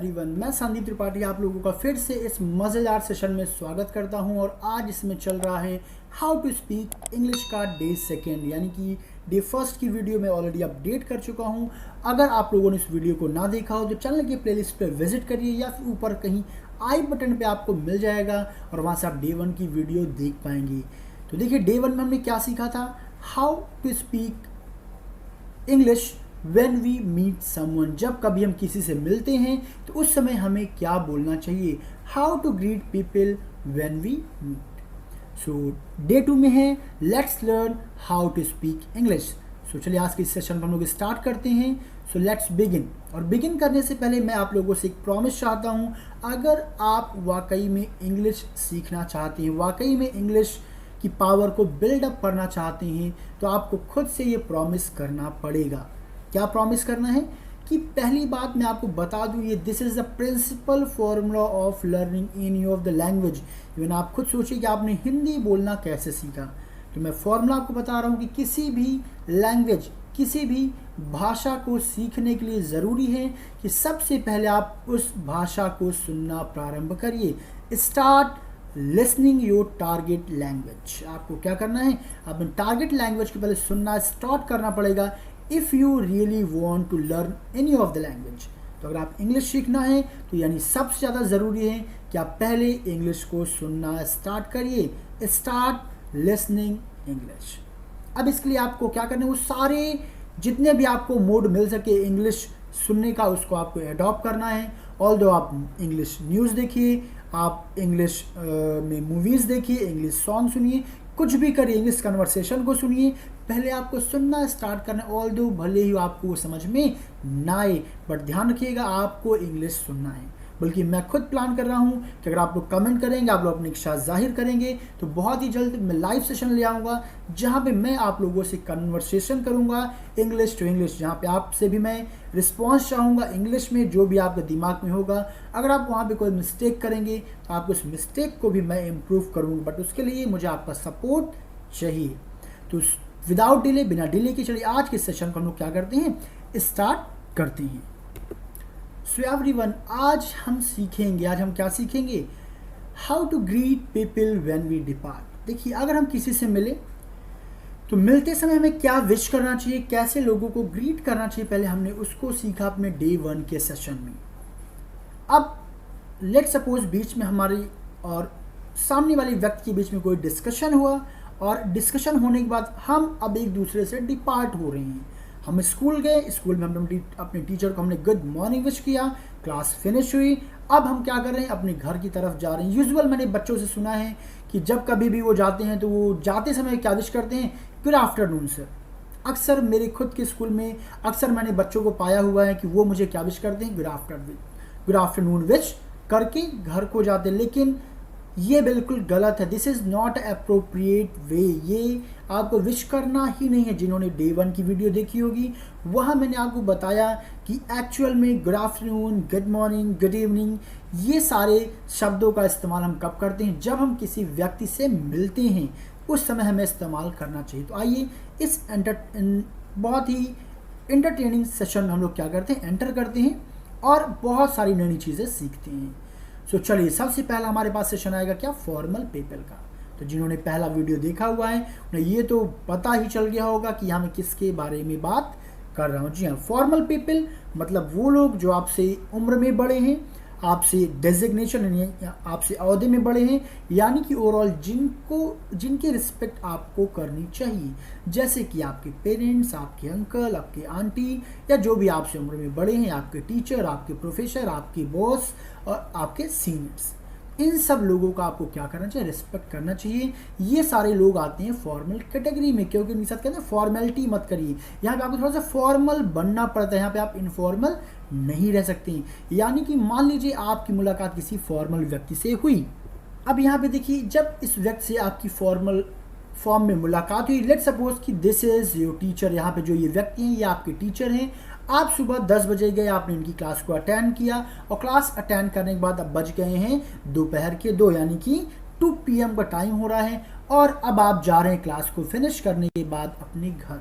Everyone, मैं संदीप त्रिपाठी आप लोगों का फिर से इस मज़ेदार सेशन में स्वागत करता हूं। और आज इसमें चल रहा है हाउ टू स्पीक इंग्लिश का डे सेकेंड, यानी कि डे फर्स्ट की वीडियो मैं ऑलरेडी अपडेट कर चुका हूं। अगर आप लोगों ने इस वीडियो को ना देखा हो तो चैनल की प्लेलिस्ट पर विजिट करिए या फिर ऊपर कहीं आई बटन पर आपको मिल जाएगा और वहाँ से आप डे वन की वीडियो देख पाएंगे। तो देखिए, डे वन में हमने क्या सीखा था, how to speak English When we meet someone, जब कभी हम किसी से मिलते हैं तो उस समय हमें क्या बोलना चाहिए, How to greet people when we meet. So day 2 में है Let's learn how to speak English. So चलिए आज के इस सेशन को हम लोग स्टार्ट करते हैं। So let's begin. और बिगिन करने से पहले मैं आप लोगों से एक प्रॉमिस चाहता हूँ, अगर आप वाकई में इंग्लिश सीखना चाहते हैं, वाकई में इंग्लिश की पावर को बिल्डअप करना चाहते हैं, तो आपको खुद से ये प्रॉमिस करना पड़ेगा। क्या प्रॉमिस करना है कि पहली बात मैं आपको बता दूं, ये this is the principle formula of learning any of the language. Even आप खुद सोचिए कि आपने हिंदी बोलना कैसे सीखा, तो मैं फॉर्मूला आपको बता रहा हूं कि किसी भी लैंग्वेज, किसी भी भाषा को सीखने के लिए ज़रूरी है कि सबसे पहले आप उस भाषा को सुनना प्रारंभ करिए। Start listening your target language. आपको क्या करना है, अपने टारगेट लैंग्वेज को पहले सुनना स्टार्ट करना पड़ेगा if you really want to learn any of the language. तो अगर आप इंग्लिश सीखना है तो यानी सबसे ज़्यादा ज़रूरी है कि आप पहले इंग्लिश को सुनना स्टार्ट करिए। Start listening English. अब इसके लिए आपको क्या करना है, वो सारे जितने भी आपको मोड मिल सके इंग्लिश सुनने का, उसको आपको एडॉप्ट करना है। ऑल्दो आप इंग्लिश न्यूज़ देखिए, आप इंग्लिश में मूवीज़ देखिए, इंग्लिश सॉन्ग सुनिए, कुछ भी करिए, इंग्लिश कन्वर्सेशन को सुनिए, पहले आपको सुनना स्टार्ट करना। ऑल्दो भले ही आपको वो समझ में ना आए, बट ध्यान रखिएगा आपको इंग्लिश सुनना है। बल्कि मैं खुद प्लान कर रहा हूँ कि अगर आप लोग कमेंट करेंगे, आप लोग अपनी इच्छा जाहिर करेंगे, तो बहुत ही जल्द मैं लाइव सेशन ले आऊँगा जहाँ पे मैं आप लोगों से कन्वर्सेशन करूँगा इंग्लिश टू इंग्लिश, जहाँ पे आपसे भी मैं रिस्पॉन्स चाहूँगा इंग्लिश में, जो भी आपके दिमाग में होगा। अगर आप वहाँ पे कोई मिस्टेक करेंगे तो आप उस मिस्टेक को भी मैं इम्प्रूव करूँगा, बट उसके लिए मुझे आपका सपोर्ट चाहिए। तो विदाउट डिले, बिना डिले के चलिए आज के सेशन को हम लोग क्या करते हैं, स्टार्ट करते हैं। सो एवरीवन, आज हम सीखेंगे, आज हम क्या सीखेंगे, how to greet people when we depart. देखिए, अगर हम किसी से मिले तो मिलते समय हमें क्या विश करना चाहिए, कैसे लोगों को ग्रीट करना चाहिए, पहले हमने उसको सीखा अपने डे 1 के सेशन में। अब लेट सपोज बीच में हमारी और सामने वाले व्यक्ति के बीच में कोई डिस्कशन हुआ, और डिस्कशन होने के बाद हम अब एक दूसरे से डिपार्ट हो रहे हैं। हम स्कूल गए, स्कूल में हमने अपने टीचर को हमने गुड मॉर्निंग विश किया, क्लास फिनिश हुई। अब हम क्या कर रहे हैं, अपने घर की तरफ जा रहे हैं। यूजुअल मैंने बच्चों से सुना है कि जब कभी भी वो जाते हैं तो वो जाते समय क्या विश करते हैं, गुड आफ्टरनून सर। अक्सर मेरे खुद के स्कूल में अक्सर मैंने बच्चों को पाया हुआ है कि वो मुझे क्या विश करते हैं, गुड आफ्टरनून विश करके घर को जाते हैं। लेकिन ये बिल्कुल गलत है, this is not appropriate way. ये आपको विश करना ही नहीं है। जिन्होंने डे 1 की वीडियो देखी होगी वहाँ मैंने आपको बताया कि एक्चुअल में good afternoon, good morning, good evening, ये सारे शब्दों का इस्तेमाल हम कब करते हैं, जब हम किसी व्यक्ति से मिलते हैं, उस समय हमें इस्तेमाल करना चाहिए। तो आइए इस बहुत ही एंटरटेनिंग सेशन में हम लोग क्या करते हैं, एंटर करते हैं और बहुत सारी नई चीज़ें सीखते हैं। सो चलिए, सबसे पहला हमारे पास सेशन आएगा क्या, फॉर्मल पीपल का। तो जिन्होंने पहला वीडियो देखा हुआ है उन्हें ये तो पता ही चल गया होगा कि यहाँ मैं किसके बारे में बात कर रहा हूँ। जी हाँ, फॉर्मल पीपल मतलब वो लोग जो आपसे उम्र में बड़े हैं, आपसे डेजिग्नेशन आपसे ओहदे में बड़े हैं, यानी कि ओवरऑल जिनकी रिस्पेक्ट आपको करनी चाहिए, जैसे कि आपके पेरेंट्स, आपके अंकल, आपके आंटी, या जो भी आपसे उम्र में बड़े हैं, आपके टीचर, आपके प्रोफेसर, आपके बॉस और आपके सीनियर्स। इन सब लोगों का आपको क्या करना चाहिए, रिस्पेक्ट करना चाहिए। ये सारे लोग आते हैं फॉर्मल कैटेगरी में, क्योंकि इनके साथ कहते हैं फॉर्मेलिटी मत करिए। यहाँ पे आपको थोड़ा सा फॉर्मल बनना पड़ता है, यहाँ पे आप इनफॉर्मल नहीं रह सकते हैं। यानी कि मान लीजिए आपकी मुलाकात किसी फॉर्मल व्यक्ति से हुई। अब यहाँ पे देखिए, जब इस व्यक्ति से आपकी फॉर्मल फॉर्म में मुलाकात हुई, लेट सपोज कि दिस इज़ योर टीचर। यहाँ पे जो ये व्यक्ति हैं ये आपके टीचर हैं। आप सुबह 10 बजे गए, आपने इनकी क्लास को अटेंड किया, और क्लास अटेंड करने के बाद अब बज गए हैं दोपहर के 2, यानी कि 2 PM का टाइम हो रहा है, और अब आप जा रहे हैं क्लास को फिनिश करने के बाद अपने घर।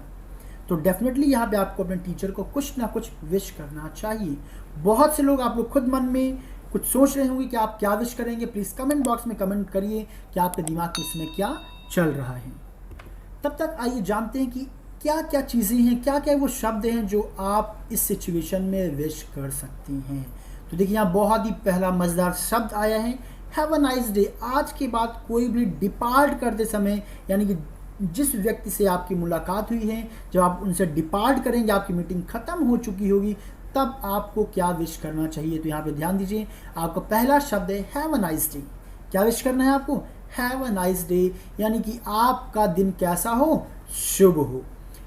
तो डेफिनेटली यहाँ पे आपको अपने टीचर को कुछ ना कुछ विश करना चाहिए। बहुत से लोग, आप लोग खुद मन में कुछ सोच रहे होंगे कि आप क्या विश करेंगे। प्लीज़ कमेंट बॉक्स में कमेंट करिए कि आपके दिमाग में इसमें क्या चल रहा है। तब तक आइए जानते हैं कि क्या क्या चीज़ें हैं, क्या क्या वो शब्द हैं जो आप इस सिचुएशन में विश कर सकती हैं। तो देखिए यहाँ बहुत ही पहला मज़ेदार शब्द आया है, हैव अ नाइस डे। आज के बाद कोई भी डिपार्ट करते समय, यानी कि जिस व्यक्ति से आपकी मुलाकात हुई है, जब आप उनसे डिपार्ट करेंगे, आपकी मीटिंग ख़त्म हो चुकी होगी, तब आपको क्या विश करना चाहिए। तो यहाँ पे ध्यान दीजिए, आपका पहला शब्द है हैव अ नाइस डे। क्या विश करना है आपको? हैव अ नाइस डे, यानी कि आपका दिन कैसा हो, शुभ हो।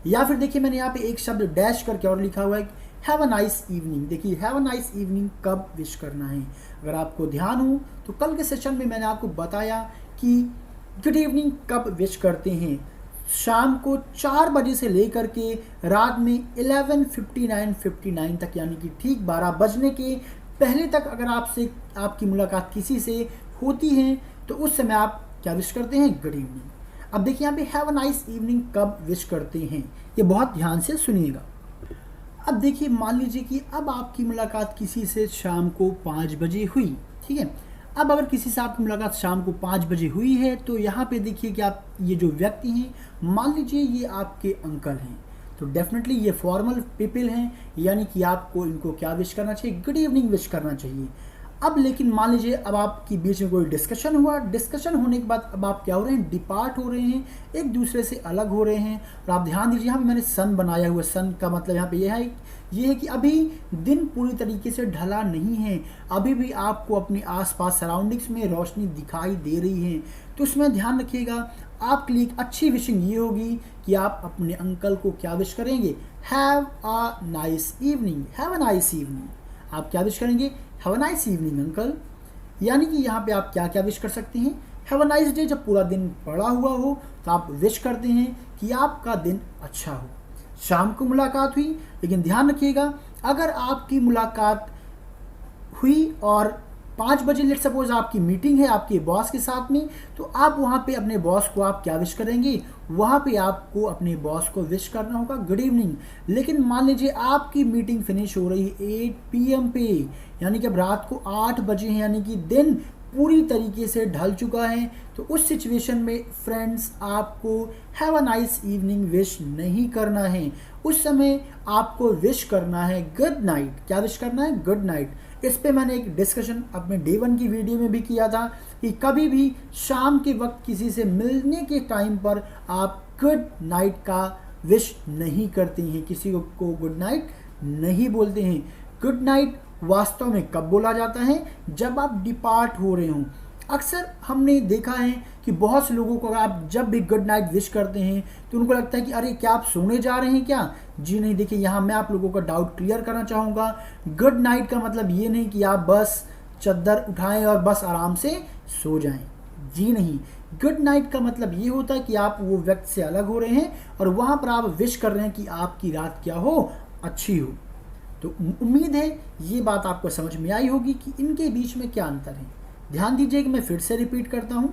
या फिर देखिए मैंने यहाँ पे एक शब्द डैश करके और लिखा हुआ है, हैव अ नाइस इवनिंग। देखिए हैव अ नाइस इवनिंग कब विश करना है। अगर आपको ध्यान हो तो कल के सेशन में मैंने आपको बताया कि गुड इवनिंग कब विश करते हैं। शाम को 4 बजे से लेकर के रात में 11:59 तक, यानी कि ठीक 12 बजने के पहले तक अगर आपसे आपकी मुलाकात किसी से होती है तो उस समय आप क्या विश करते हैं? Good evening. अब देखिए यहाँ पे हैव अ नाइस इवनिंग कब विश करते हैं, ये बहुत ध्यान से सुनिएगा। अब देखिए मान लीजिए कि अब आपकी मुलाकात किसी से शाम को 5 बजे हुई, ठीक है। अब अगर किसी से आपकी मुलाकात शाम को 5 बजे हुई है तो यहाँ पे देखिए कि आप ये जो व्यक्ति हैं, मान लीजिए ये आपके अंकल हैं, तो डेफिनेटली ये फॉर्मल पीपल हैं, यानी कि आपको इनको क्या विश करना चाहिए? गुड इवनिंग विश करना चाहिए। अब लेकिन मान लीजिए अब आपकी बीच में कोई डिस्कशन हुआ, डिस्कशन होने के बाद अब आप क्या हो रहे हैं? डिपार्ट हो रहे हैं, एक दूसरे से अलग हो रहे हैं। और आप ध्यान दीजिए यहाँ पे मैंने सन बनाया हुआ, सन का मतलब यहाँ पे ये है कि अभी दिन पूरी तरीके से ढला नहीं है, अभी भी आपको अपने आसपास सराउंडिंग्स में रोशनी दिखाई दे रही है। तो इसमें ध्यान रखिएगा, आपके लिए एक अच्छी विशिंग ये होगी कि आप अपने अंकल को क्या विश करेंगे? Have a nice evening. Have a nice evening, आप क्या विश करेंगे? Have a nice evening uncle. यानी कि यहाँ पे आप क्या क्या विश कर सकते हैं? हैव अ नाइस डे, जब पूरा दिन पड़ा हुआ हो तो आप विश करते हैं कि आपका दिन अच्छा हो। शाम को मुलाकात हुई, लेकिन ध्यान रखिएगा अगर आपकी मुलाकात हुई और 5 बजे लेट सपोज आपकी मीटिंग है आपके बॉस के साथ में, तो आप वहाँ पे अपने बॉस को आप क्या विश करेंगे? वहाँ पे आपको अपने बॉस को विश करना होगा गुड इवनिंग। लेकिन मान लीजिए आपकी मीटिंग फिनिश हो रही है 8 PM पे, यानी कि अब रात को 8 बजे हैं, यानी कि दिन पूरी तरीके से ढल चुका है, तो उस सिचुएशन में फ्रेंड्स आपको have a nice evening wish नहीं करना है। उस समय आपको विश करना है गुड नाइट। क्या विश करना है? Good night. इस पे मैंने एक डिस्कशन अपने डे 1 की वीडियो में भी किया था कि कभी भी शाम के वक्त किसी से मिलने के टाइम पर आप गुड नाइट का विश नहीं करते हैं, किसी को गुड नाइट नहीं बोलते हैं। गुड नाइट वास्तव में कब बोला जाता है? जब आप डिपार्ट हो रहे हों। अक्सर हमने देखा है कि बहुत से लोगों को आप जब भी गुड नाइट विश करते हैं तो उनको लगता है कि अरे क्या आप सोने जा रहे हैं क्या? जी नहीं। देखिए यहाँ मैं आप लोगों का डाउट क्लियर करना चाहूँगा, गुड नाइट का मतलब ये नहीं कि आप बस चद्दर उठाएं और बस आराम से सो जाएं। जी नहीं, गुड नाइट का मतलब ये होता है कि आप वो व्यक्ति से अलग हो रहे हैं और वहाँ पर आप विश कर रहे हैं कि आपकी रात क्या हो? अच्छी हो। तो उम्मीद है ये बात आपको समझ में आई होगी कि इनके बीच में क्या अंतर है। ध्यान दीजिए कि मैं फिर से रिपीट करता हूँ,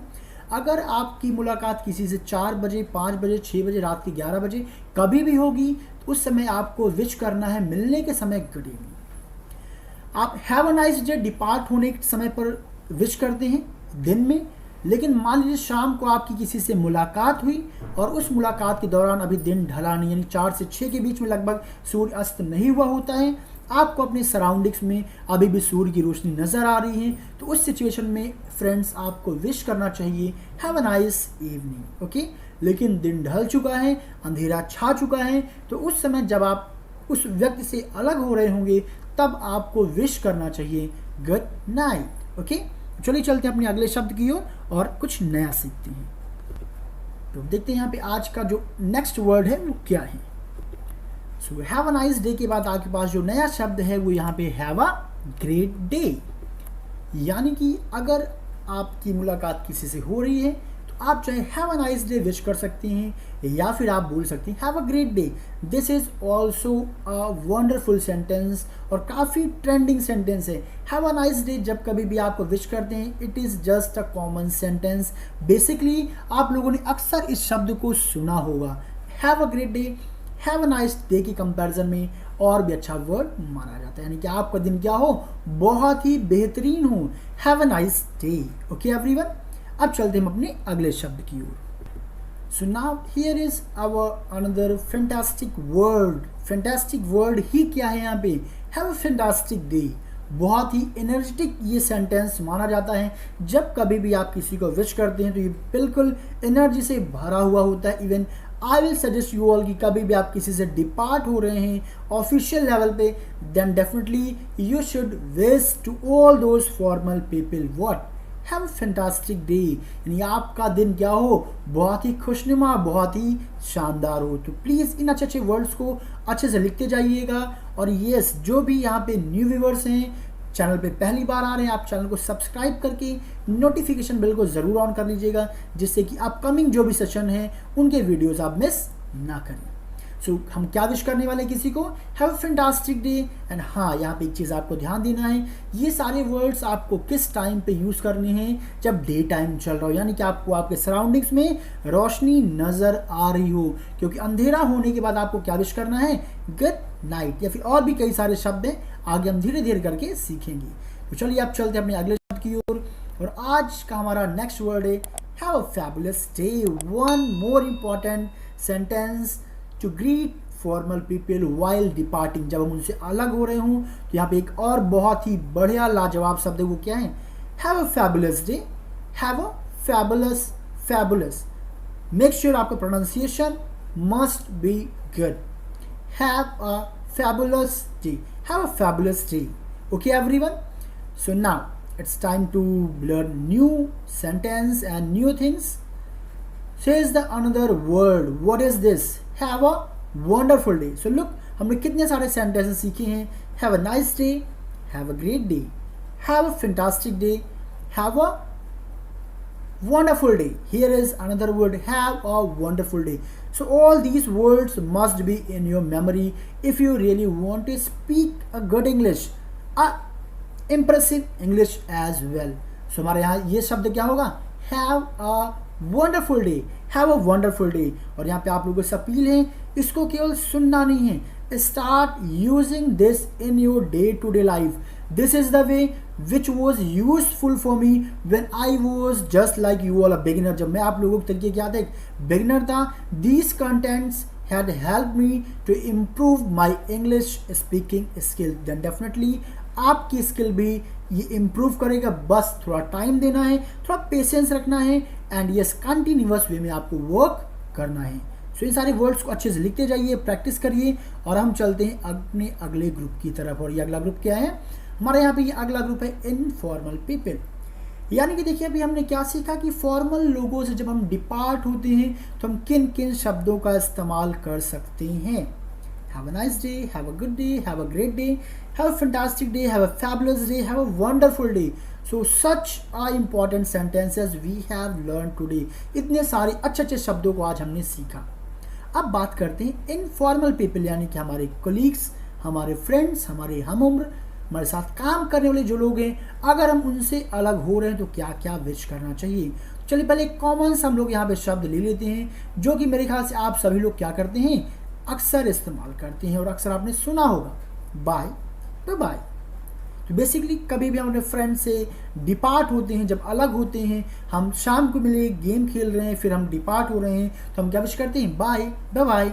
अगर आपकी मुलाकात किसी से 4 बजे, 5 बजे, 6 बजे, रात के 11 बजे कभी भी होगी तो उस समय आपको विश करना है मिलने के समय गुड इवनिंग। आप have a nice day depart होने के समय पर विश करते हैं दिन में, लेकिन मान लीजिए शाम को आपकी किसी से मुलाकात हुई और उस मुलाकात के दौरान अभी दिन ढला नहीं, यानी 4 से 6 के बीच में लगभग सूर्य अस्त नहीं हुआ होता है, आपको अपने सराउंडिंग्स में अभी भी सूर्य की रोशनी नज़र आ रही है, तो उस सिचुएशन में फ्रेंड्स आपको विश करना चाहिए have a nice evening. Okay. लेकिन दिन ढल चुका है, अंधेरा छा चुका है, तो उस समय जब आप उस व्यक्ति से अलग हो रहे होंगे तब आपको विश करना चाहिए गुड नाइट। ओके। चलिए चलते हैं अपने अगले शब्द की ओर और कुछ नया सीखते हैं। तो देखते हैं यहाँ पे आज का जो नेक्स्ट वर्ड है वो क्या है। So have a nice day के बाद आपके पास जो नया शब्द है वो यहाँ पे हैव अ ग्रेट डे, यानी कि अगर आपकी मुलाकात किसी से हो रही है तो आप चाहे have a nice day wish कर सकते हैं या फिर आप बोल सकते हैं have a great day. This is also a wonderful sentence और काफ़ी ट्रेंडिंग सेंटेंस है। हैव अ नाइस डे जब कभी भी आपको विश करते हैं, it is just a common sentence. Basically आप लोगों ने अक्सर इस शब्द को सुना होगा। Have a great day, have a nice day की कंपैरिजन में और भी अच्छा वर्ड माना जाता है, यानी कि आपका दिन क्या हो, बहुत ही बेहतरीन हो। Have a nice day. Okay everyone, अब चलते हैं हम अपने अगले शब्द की ओर। So now here is our another fantastic word. Fantastic word ही क्या है यहाँ पे, have a fantastic day। बहुत ही एनर्जेटिक ये सेंटेंस माना जाता है। जब कभी भी आप किसी को विश करते हैं तो ये बिल्कुल एनर्जी से भरा हुआ होता है। Even I will suggest you all कि कभी भी आप किसी से डिपार्ट हो रहे हैं ऑफिशियल लेवल पे, then definitely you should wish to all those formal people what, have a fantastic day, यानी आपका दिन क्या हो, बहुत ही खुशनुमा, बहुत ही शानदार हो। तो प्लीज़ इन अच्छे अच्छे वर्ड्स को अच्छे से लिखते जाइएगा। और येस, जो भी यहाँ पे न्यू व्यूअर्स हैं, चैनल पे पहली बार आ रहे हैं, आप चैनल को सब्सक्राइब करके नोटिफिकेशन बेल को ज़रूर ऑन कर लीजिएगा, जिससे कि अपकमिंग जो भी सेशन हैं उनके वीडियोज़ आप मिस ना करें। सो हम क्या विश करने वाले किसी को, have a fantastic day. And हाँ, यहाँ पे एक चीज़ आपको ध्यान देना है, ये सारे वर्ड्स आपको किस टाइम पे यूज़ करने हैं, जब डे टाइम चल रहा हो, यानी कि आपको आपके सराउंडिंग्स में रोशनी नज़र आ रही हो। क्योंकि अंधेरा होने के बाद आपको क्या विश करना है, गुड नाइट, या फिर और भी कई सारे शब्द हैं, आगे हम धीरे धीरे करके सीखेंगे। तो चलिए आप चलते हैं अपने अगले शब्द की ओर। और आज का हमारा नेक्स्ट वर्ड है have a fabulous day. One more important sentence to greet formal people while departing, जब हम उनसे अलग हो रहे हों तो यहाँ पे एक और बहुत ही बढ़िया लाजवाब शब्द है, वो क्या है, have a fabulous day. Have a fabulous, fabulous, make sure आपका pronunciation must be good. Have a fabulous day, have a fabulous day. Okay everyone, so now it's time to learn new sentence and new things. Says the another word. What is this? Have a wonderful day. So look, हमने कितने सारे sentences सीखे हैं। Have a nice day, have a great day, have a fantastic day, have a wonderful day. Here is another word, have a wonderful day. So all these words must be in your memory if you really want to speak a good English, a impressive English as well. So हमारे यहाँ ये शब्द क्या होगा, have a wonderful day, have a wonderful day. और यहाँ पे आप लोगों से अपील है, इसको केवल सुनना नहीं है, start using this in your day to day life. This is the way which was useful for me when I was just like you all a beginner. जब मैं आप लोगों के तरीके क्या था, एक बिगिनर था, these contents had helped me to improve my English speaking skill. Then definitely आपकी स्किल भी ये इम्प्रूव करेगा। बस थोड़ा टाइम देना है, थोड़ा पेशेंस रखना है, एंड यस कंटिन्यूअस वे में आपको वर्क करना है। सो इन सारे वर्ड्स को अच्छे से लिखते जाइए, प्रैक्टिस करिए। और हम चलते हैं अपने अगले ग्रुप की तरफ। और ये अगला ग्रुप क्या है हमारे यहाँ पे, ये अगला ग्रुप है इनफॉर्मल पीपल। यानी कि देखिए, अभी हमने क्या सीखा कि फॉर्मल लोगों से जब हम डिपार्ट होते हैं तो हम किन किन शब्दों का इस्तेमाल कर सकते हैं। Have a nice day, have a good day, have a great day, have a fantastic day, have a fabulous day, have a wonderful day. So such are important sentences we have learn today. इतने सारे अच्छे अच्छे शब्दों को आज हमने सीखा। अब बात करते हैं इनफॉर्मल पीपल, यानी कि हमारे कोलीग्स, हमारे फ्रेंड्स, हमारे हम उम्र, हमारे साथ काम करने वाले जो लोग हैं, अगर हम उनसे अलग हो रहे हैं तो क्या क्या विश करना चाहिए। चलिए पहले एक कॉमन सा हम लोग यहाँ पे शब्द ले लेते हैं, जो कि मेरे ख्याल से आप सभी लोग क्या करते हैं, अक्सर इस्तेमाल करते हैं और अक्सर आपने सुना होगा, बाय बाय। तो बेसिकली कभी भी हम अपने फ्रेंड से डिपार्ट होते हैं, जब अलग होते हैं, हम शाम को मिले, गेम खेल रहे हैं, फिर हम डिपार्ट हो रहे हैं, तो हम क्या विश करते हैं, बाय बाय।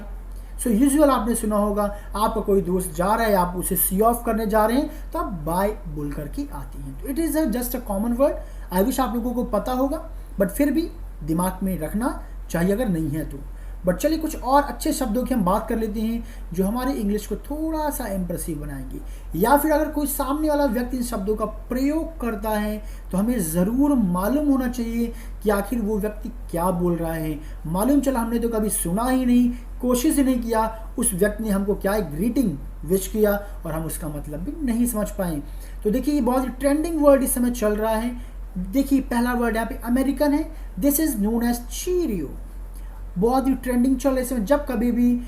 सो यूजुअल आपने सुना होगा, आपका कोई दोस्त जा रहा है, आप उसे सी ऑफ करने जा रहे हैं, तो आप बाय बोल करके आती हैं। तो it is just a common word, I wish आप लोगों को पता होगा, बट फिर भी दिमाग में रखना चाहिए अगर नहीं है तो। बट चलिए कुछ और अच्छे शब्दों की हम बात कर लेते हैं जो हमारी इंग्लिश को थोड़ा सा इम्प्रेसिव बनाएंगे। या फिर अगर कोई सामने वाला व्यक्ति इन शब्दों का प्रयोग करता है तो हमें ज़रूर मालूम होना चाहिए कि आखिर वो व्यक्ति क्या बोल रहा है। मालूम चला हमने तो कभी सुना ही नहीं, कोशिश ही नहीं किया, उस व्यक्ति ने हमको क्या है ग्रीटिंग विश किया और हम उसका मतलब भी नहीं समझ पाए। तो देखिए ये बहुत ही ट्रेंडिंग वर्ड इस समय चल रहा है। देखिए पहला वर्ड यहाँ पे अमेरिकन है, this is known as cheerio. बहुत ही ट्रेंडिंग चल रहा है इसमें। जब कभी भी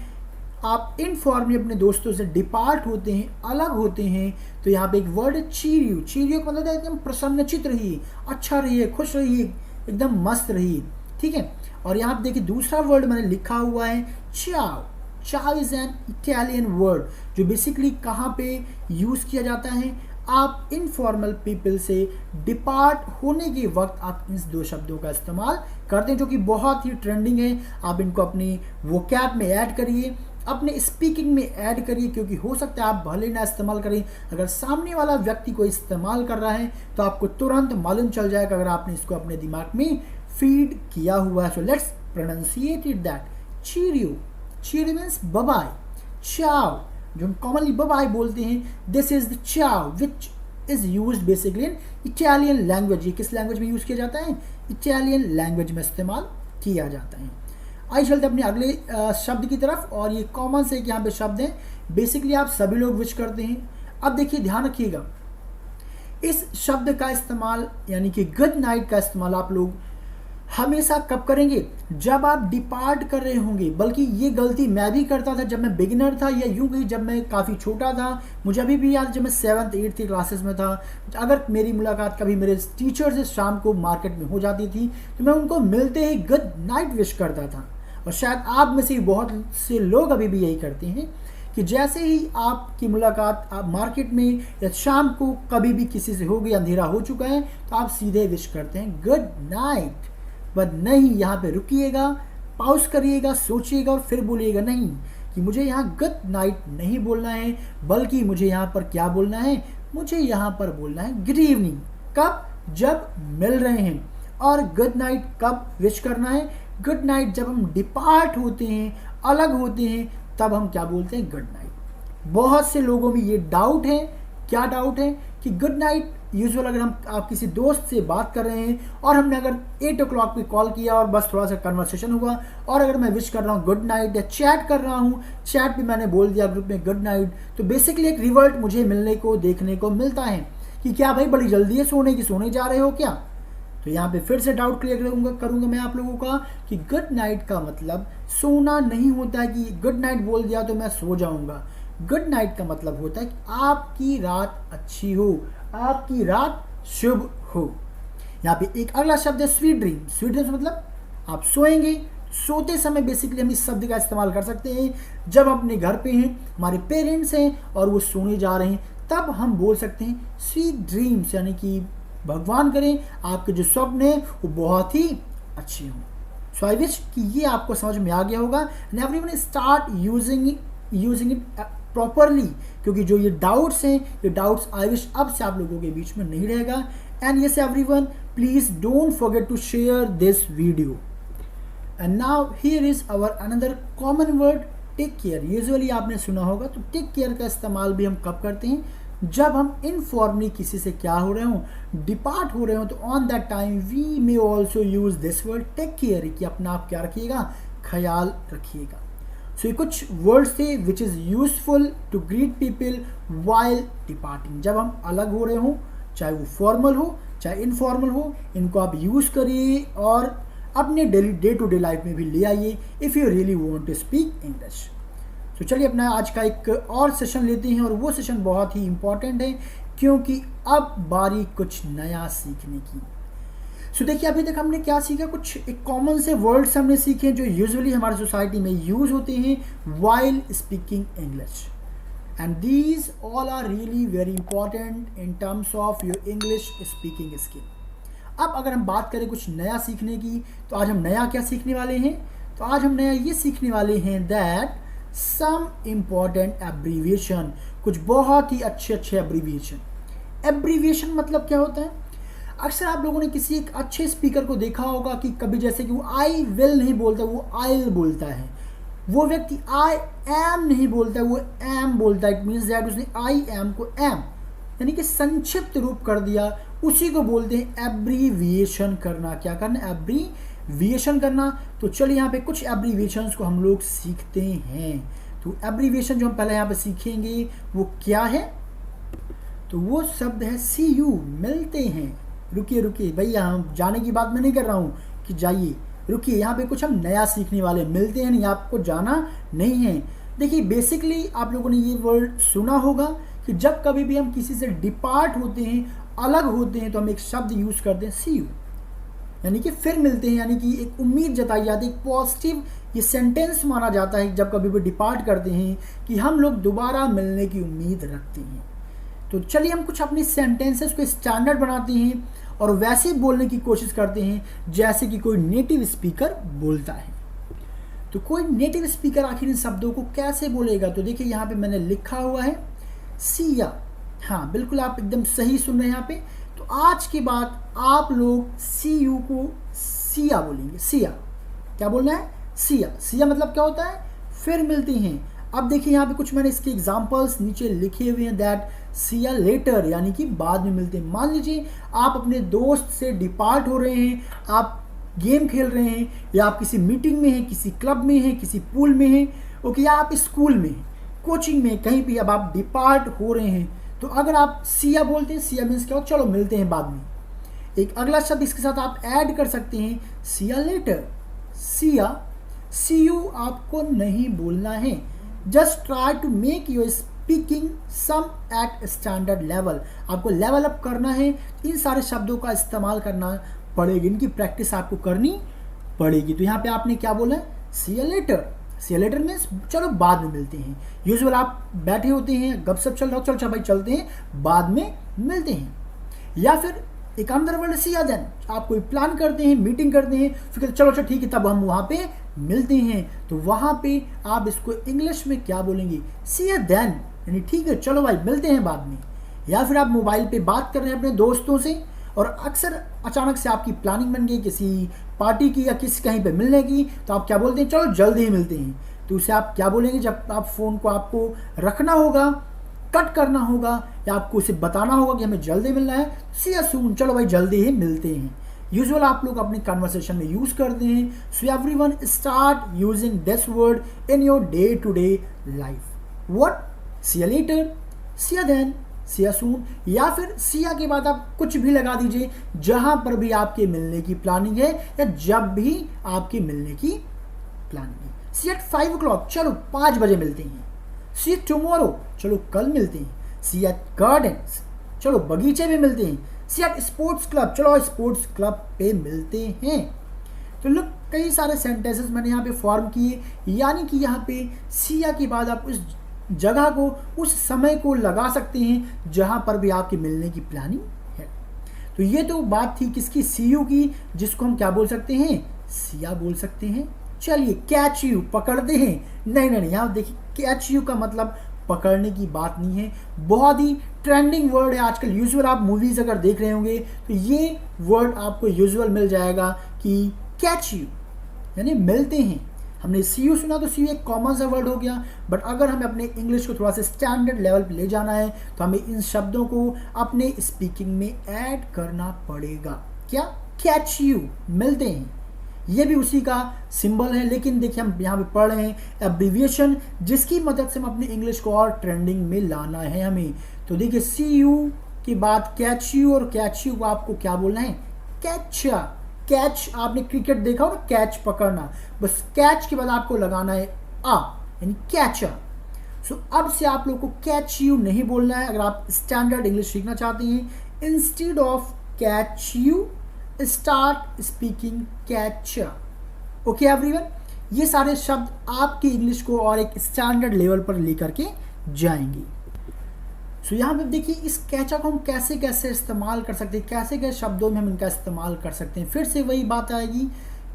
आप इनफॉर्मली अपने दोस्तों से डिपार्ट होते हैं, अलग होते हैं, तो यहाँ पे एक वर्ड है चीरियो। चीरियो का मतलब है एकदम प्रसन्नचित रहिए, अच्छा रहिए, खुश रहिए, एकदम मस्त रहिए, ठीक है। और यहाँ पे देखिए दूसरा वर्ड मैंने लिखा हुआ है चाओ। चाव इज एन इटालियन वर्ड जो बेसिकली कहाँ पे यूज़ किया जाता है, आप इनफॉर्मल पीपल से डिपार्ट होने के वक्त आप इन दो शब्दों का इस्तेमाल करते हैं, जो कि बहुत ही ट्रेंडिंग है। आप इनको अपनी वोकैब में ऐड करिए, अपने स्पीकिंग में ऐड करिए, क्योंकि हो सकता है आप भले ना इस्तेमाल करें, अगर सामने वाला व्यक्ति को इस्तेमाल कर रहा है तो आपको तुरंत मालूम चल जाएगा अगर आपने इसको अपने दिमाग में फीड किया हुआ है। So let's pronunciate it that cheerio. Cheerio means by. चाव जो हम कॉमनली बाय बोलते हैं, दिस इज द चाव which is used basically in Italian language. ये किस लैंग्वेज में यूज किया जाता है? इटालियन लैंग्वेज में इस्तेमाल किया जाता है। आइए चलते अपने अगले शब्द की तरफ, और ये कॉमन से यहाँ पे शब्द हैं, बेसिकली आप सभी लोग विश करते हैं। अब देखिए ध्यान रखिएगा, इस शब्द का इस्तेमाल यानी कि गुड नाइट का इस्तेमाल आप लोग हमेशा कब करेंगे? जब आप डिपार्ट कर रहे होंगे। बल्कि ये गलती मैं भी करता था जब मैं बिगिनर था, या यूं कहीं जब मैं काफ़ी छोटा था। मुझे अभी भी याद, जब मैं 7th 8th क्लासेस में था, अगर मेरी मुलाकात कभी मेरे टीचर से शाम को मार्केट में हो जाती थी तो मैं उनको मिलते ही गुड नाइट विश करता था। और शायद आप में से बहुत से लोग अभी भी यही करते हैं कि जैसे ही आपकी मुलाकात आप मार्केट में या शाम को कभी भी किसी से हो गई, अंधेरा हो चुका है, तो आप सीधे विश करते हैं गुड नाइट। बट नहीं, यहाँ पे रुकिएगा, पॉज करिएगा, सोचिएगा और फिर बोलिएगा नहीं कि मुझे यहाँ गुड नाइट नहीं बोलना है, बल्कि मुझे यहाँ पर क्या बोलना है? मुझे यहाँ पर बोलना है गुड इवनिंग। कब? जब मिल रहे हैं। और गुड नाइट कब विश करना है? गुड नाइट जब हम डिपार्ट होते हैं, अलग होते हैं, तब हम क्या बोलते हैं? Good night. बहुत से लोगों में ये डाउट है। क्या डाउट है? कि गुड नाइट यूजुअल अगर आप किसी दोस्त से बात कर रहे हैं और हमने अगर 8 o'clock पे कॉल किया और बस थोड़ा सा कन्वर्सेशन हुआ, और अगर मैं विश कर रहा हूँ गुड नाइट या चैट कर रहा हूँ, चैट पे मैंने बोल दिया ग्रुप में गुड नाइट, तो बेसिकली एक रिवर्ट मुझे मिलने को देखने को मिलता है कि क्या भाई बड़ी जल्दी है सोने की, सोने जा रहे हो क्या? तो यहाँ पे फिर से डाउट क्लियर करूँगा मैं आप लोगों का कि गुड नाइट का मतलब सोना नहीं होता है कि गुड नाइट बोल दिया तो मैं सो जाऊँगा। गुड नाइट का मतलब होता है कि आपकी रात अच्छी हो, आपकी रात शुभ हो। यहाँ पे एक अगला शब्द है स्वीट ड्रीम। स्वीट ड्रीम मतलब आप सोएंगे। सोते समय बेसिकली हम इस शब्द का इस्तेमाल कर सकते हैं जब हम अपने घर पे हैं, हमारे पेरेंट्स हैं और वो सोने जा रहे हैं, तब हम बोल सकते हैं स्वीट ड्रीम्स, यानी कि भगवान करें आपके जो स्वप्न हैं वो बहुत ही अच्छे हों। सो आई विश कि ये आपको समझ में आ गया होगा। And everyone start using it properly, क्योंकि जो ये डाउट्स हैं, ये डाउट्स आई विश अब से आप लोगों के बीच में नहीं रहेगा। And yes everyone, please don't forget to share this video. And now here is our another common word, take care. Usually आपने सुना होगा, तो टेक केयर का इस्तेमाल भी हम कब करते हैं? जब हम इनफॉर्मली किसी से क्या हो रहे हो, डिपार्ट हो रहे हो, तो on that time we may also use this word take care, कि अपना आप क्या रखिएगा? ख्याल रखिएगा। सो ये कुछ वर्ड्स थे which is useful to greet people while departing. जब हम अलग हो रहे हों, चाहे वो फॉर्मल हो चाहे इनफॉर्मल हो, इनको आप यूज़ करिए और अपने डे टू डे लाइफ में भी ले आइए if you really want to speak English. तो चलिए अपना आज का एक और सेशन लेते हैं, और वो सेशन बहुत ही इम्पॉर्टेंट है क्योंकि अब बारी कुछ नया सीखने की। सो देखिए अभी तक हमने क्या सीखा? कुछ एक कॉमन से वर्ड्स हमने सीखे जो यूजुअली हमारी सोसाइटी में यूज होते हैं while speaking English, and these all are really very important in terms of your English speaking skill. अब अगर हम बात करें कुछ नया सीखने की, तो आज हम नया क्या सीखने वाले हैं? तो आज हम नया ये सीखने वाले हैं दैट सम इम्पॉर्टेंट एब्रीविएशन, कुछ बहुत ही अच्छे एब्रीविएशन। एब्रीविएशन मतलब क्या होता है? अक्सर आप लोगों ने किसी एक अच्छे स्पीकर को देखा होगा कि कभी जैसे कि वो आई विल नहीं बोलता, वो आइल बोलता है। वो व्यक्ति आई एम नहीं बोलता, वो एम बोलता है। इट मीन्स दैट उसने आई एम को एम यानी कि संक्षिप्त रूप कर दिया। उसी को बोलते हैं एब्रीविएशन करना। क्या करना? एब्रीविएशन करना। तो चलिए यहाँ पे कुछ एब्रीविएशंस को हम लोग सीखते हैं। तो एब्रीविएशन जो हम पहले यहाँ पे सीखेंगे वो क्या है? तो वो शब्द है सी यू, मिलते हैं। रुकिए भैया, हम जाने की बात मैं नहीं कर रहा हूँ कि जाइए, रुकिए, यहाँ पे कुछ हम नया सीखने वाले। मिलते हैं नहीं, आपको जाना नहीं है। देखिए बेसिकली आप लोगों ने ये वर्ड सुना होगा कि जब कभी भी हम किसी से डिपार्ट होते हैं, अलग होते हैं, तो हम एक शब्द यूज करते हैं सी यू। यानी कि फिर मिलते हैं, यानी कि एक उम्मीद जताई जाती है, एक पॉजिटिव ये सेंटेंस माना जाता है जब कभी भी डिपार्ट करते हैं कि हम लोग दोबारा मिलने की उम्मीद रखते हैं। तो चलिए हम कुछ अपनी सेंटेंसेस को स्टैंडर्ड बनाते हैं और वैसे बोलने की कोशिश करते हैं जैसे कि कोई नेटिव स्पीकर बोलता है। तो कोई नेटिव स्पीकर आखिर इन शब्दों को कैसे बोलेगा, तो देखिए यहाँ पे मैंने लिखा हुआ है सिया। हाँ बिल्कुल, आप एकदम सही सुन रहे हैं यहाँ पे। तो आज के बाद आप लोग सी यू को सिया बोलेंगे। सिया क्या बोलना है? सिया। सिया मतलब क्या होता है? फिर मिलते हैं। अब देखिए यहाँ पे कुछ मैंने इसके एग्जाम्पल्स नीचे लिखे हुए हैं, दैट सी या लेटर यानी कि बाद में मिलते हैं। मान लीजिए आप अपने दोस्त से डिपार्ट हो रहे हैं, आप गेम खेल रहे हैं, या आप किसी मीटिंग में हैं, किसी क्लब में हैं, किसी पूल में हैं, ओके, या आप स्कूल में हैं, कोचिंग में, कहीं भी अब आप डिपार्ट हो रहे हैं, तो अगर आप सिया बोलते हैं, सिया मीन्स क्या हो, चलो मिलते हैं बाद में। एक अगला शब्द इसके साथ आप ऐड कर सकते हैं, see ya later. See ya, see you आपको नहीं बोलना है, just try to make your speaking some at standard level. आपको लेवल अप करना है, इन सारे शब्दों का इस्तेमाल करना पड़ेगी, इनकी प्रैक्टिस आपको करनी पड़ेगी। तो यहाँ पे आपने क्या बोला है? See you later. See you later means चलो बाद में मिलते हैं। यूजुअल आप बैठे होते हैं, गपशप चल रहा हो, चल भाई चलते हैं, बाद में मिलते हैं। या फिर एक अंदर वर्ड सिया देन, आप कोई प्लान करते हैं, मीटिंग करते हैं, फिर चलो ठीक है तब हम वहाँ पे मिलते हैं, तो वहाँ पे आप इसको इंग्लिश में क्या बोलेंगे? सिया देन, यानी ठीक है चलो भाई मिलते हैं बाद में। या फिर आप मोबाइल पे बात कर रहे हैं अपने दोस्तों से और अक्सर अचानक से आपकी प्लानिंग बन गई किसी पार्टी की या किसी कहीं पे मिलने की, तो आप क्या बोलते हैं? चलो जल्दी ही मिलते हैं। तो उसे आप क्या बोलेंगे? जब आप फ़ोन को आपको रखना होगा, कट करना होगा, या आपको उसे बताना होगा कि हमें जल्दी मिलना है, सी या सून, चलो भाई जल्दी ही मिलते हैं। यूजुअल आप लोग अपने कन्वर्सेशन में यूज़ करते हैं। So everyone start using this word in your day to day life. What? See ya later, सी या देन, सी या सून, या फिर सिया के बाद आप कुछ भी लगा दीजिए जहां पर भी आपके मिलने की प्लानिंग है या जब भी आपके मिलने की प्लानिंग है। सी एट 5 o'clock, चलो 5 बजे मिलते हैं। सी टुमारो, चलो कल मिलते हैं। सी एट गार्डन, चलो बगीचे में मिलते हैं। सी एट स्पोर्ट्स क्लब, चलो स्पोर्ट्स क्लब पे मिलते हैं। तो लोग कई सारे सेंटेंसेस मैंने यहाँ पे फॉर्म किए, यानी कि यहाँ पे सिया के बाद आप उस जगह को, उस समय को लगा सकते हैं जहाँ पर भी आपके मिलने की प्लानिंग है। तो ये तो बात थी किसकी? सी यू की, जिसको हम क्या बोल सकते हैं? सिया बोल सकते हैं। चलिए कैच यू, पकड़ते हैं। नहीं, यहाँ देखिए कैच यू का मतलब पकड़ने की बात नहीं है, बहुत ही ट्रेंडिंग वर्ड है आजकल। यूजुअल आप मूवीज़ अगर देख रहे होंगे तो ये वर्ड आपको यूजुअल मिल जाएगा कि कैच यू यानी मिलते हैं। हमने सी यू सुना तो सी यू एक कॉमन सा वर्ड हो गया, बट अगर हमें अपने इंग्लिश को थोड़ा सा स्टैंडर्ड लेवल पे ले जाना है तो हमें इन शब्दों को अपने स्पीकिंग में ऐड करना पड़ेगा। क्या? कैच यू, मिलते हैं। ये भी उसी का सिंबल है, लेकिन देखिए हम यहाँ पे पढ़ रहे हैं एब्रीविएशन, जिसकी मदद से हम अपने इंग्लिश को और ट्रेंडिंग में लाना है हमें। तो देखिए सी यू के बाद कैच यू, और कैच यू को आपको क्या बोलना है? कैचा। कैच, आपने क्रिकेट देखा हो ना, कैच पकड़ना, बस कैच के बाद आपको लगाना है आ, यानी कैचा। सो अब से आप लोग को कैच यू नहीं बोलना है अगर आप स्टैंडर्ड इंग्लिश सीखना चाहते हैं। Instead of catch you start speaking catcha. Okay everyone, ये सारे शब्द आपकी इंग्लिश को और एक स्टैंडर्ड लेवल पर लेकर के जाएंगे। सो यहाँ पे देखिए इस कैचा को हम कैसे कैसे इस्तेमाल कर सकते हैं, कैसे कैसे शब्दों में हम इनका इस्तेमाल कर सकते हैं। फिर से वही बात आएगी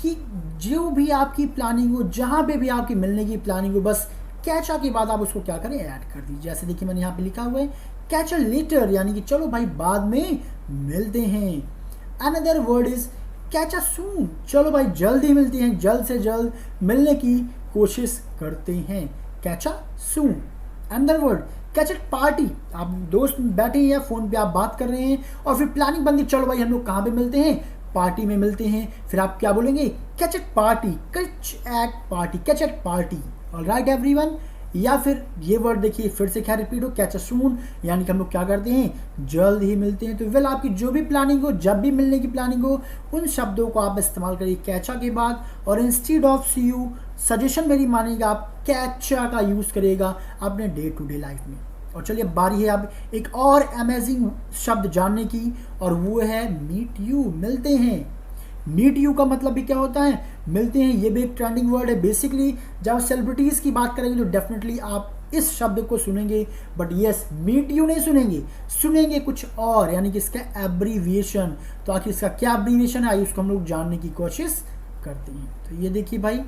कि जो भी आपकी प्लानिंग हो, जहाँ पे भी आपकी मिलने की प्लानिंग हो, बस कैचा के बाद आप उसको क्या करें? ऐड कर दीजिए। जैसे देखिए मैंने यहाँ पे लिखा हुआ है कैच अ लेटर, यानी कि चलो भाई बाद में मिलते हैं। Another word is catch a soon, चलो भाई जल्द ही मिलते हैं, जल्द से जल्द मिलने की कोशिश करते हैं। Catch a soon. Another word catch a party, आप दोस्त बैठे हैं या फोन पे आप बात कर रहे हैं और फिर प्लानिंग बन गई, चलो भाई हम लोग कहाँ पे मिलते हैं? पार्टी में मिलते हैं। फिर आप क्या बोलेंगे? Catch at party, catch at party, catch at party. Alright everyone. या फिर ये वर्ड देखिए फिर से क्या रिपीट हो, कैच अ सून, यानी कि हम लोग क्या करते हैं? जल्द ही मिलते हैं। तो वेल आपकी जो भी प्लानिंग हो, जब भी मिलने की प्लानिंग हो, उन शब्दों को आप इस्तेमाल करिए कैचा के बाद। और instead of see you, suggestion मेरी मानिएगा, आप कैचा का यूज़ करिएगा अपने डे टू डे लाइफ में। और चलिए बारी है अब एक और अमेजिंग शब्द जानने की, और वो है मीट यू, मिलते हैं। मीट यू का मतलब भी क्या होता है, मिलते हैं। ये भी एक ट्रेंडिंग वर्ड है। बेसिकली जब सेलिब्रिटीज़ की बात करेंगे तो डेफिनेटली आप इस शब्द को सुनेंगे, बट यस मीट यू नहीं सुनेंगे, सुनेंगे कुछ और, यानी कि इसका एब्रीविएशन। तो आखिर इसका क्या एब्रीविएशन है, आइए उसको हम लोग जानने की कोशिश करते हैं। तो ये देखिए भाई,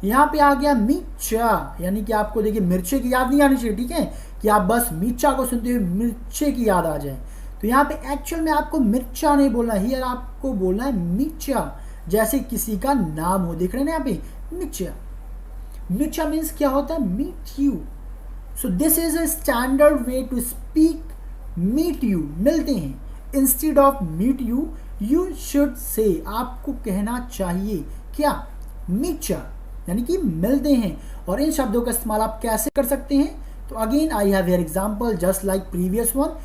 यहाँ पे आ गया मिर्चा, यानी कि आपको देखिए मिर्चे की याद नहीं आनी चाहिए, ठीक है, कि आप बस मिर्चा को सुनते हुए मिर्चे की याद आ जाए। तो यहाँ पे एक्चुअल में आपको मिर्चा नहीं बोलना है, हियर आपको बोलना है मिर्चा, जैसे किसी का नाम हो। देख रहे हैं ना यहाँ पे मिर्चा। मिर्चा मीन्स क्या होता है, meet you. So this is a standard way to speak meet you, मिलते हैं। Instead of meet you, you should say, आपको कहना चाहिए क्या, मिर्चा, यानी कि मिलते हैं। और इन शब्दों का इस्तेमाल आप कैसे कर सकते हैं, तो again I have here example just like previous one,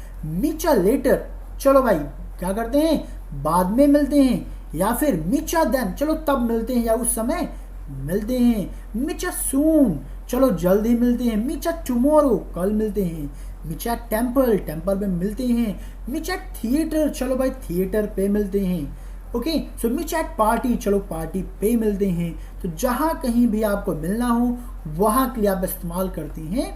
मिर्चा लेटर, चलो भाई क्या करते हैं, बाद में मिलते हैं, या फिर मिर्चा देन, चलो तब मिलते हैं या उस समय मिलते हैं। मिर्चा सून, चलो जल्द ही मिलते हैं। मिर्चा टुमारो, कल मिलते हैं। मिर्चा टेम्पल, टेम्पल में मिलते हैं। मिर्चा थिएटर, चलो भाई थिएटर पे मिलते हैं। ओके, सो मिर्चा पार्टी, चलो पार्टी पे मिलते हैं। तो जहाँ कहीं भी आपको मिलना हो वहाँ के लिए आप इस्तेमाल करते हैं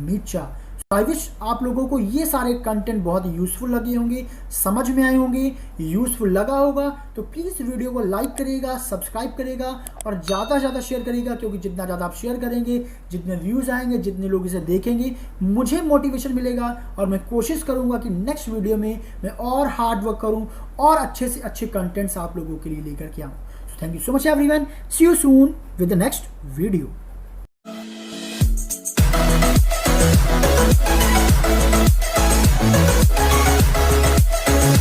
मिर्चा। आई विश आप लोगों को ये सारे कंटेंट बहुत यूज़फुल लगे होंगे, समझ में आए होंगे, यूज़फुल लगा होगा। तो प्लीज़ वीडियो को लाइक करिएगा, सब्सक्राइब करिएगा और ज़्यादा से ज़्यादा शेयर करिएगा, क्योंकि जितना ज़्यादा आप शेयर करेंगे, जितने व्यूज़ आएंगे, जितने लोग इसे देखेंगे, मुझे मोटिवेशन मिलेगा और मैं कोशिश करूँगा कि नेक्स्ट वीडियो में मैं और हार्ड वर्क करूँ और अच्छे से अच्छे कंटेंट्स आप लोगों के लिए लेकर के आऊँ। Thank you so much everyone, see you soon with the next video.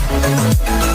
We'll be right back.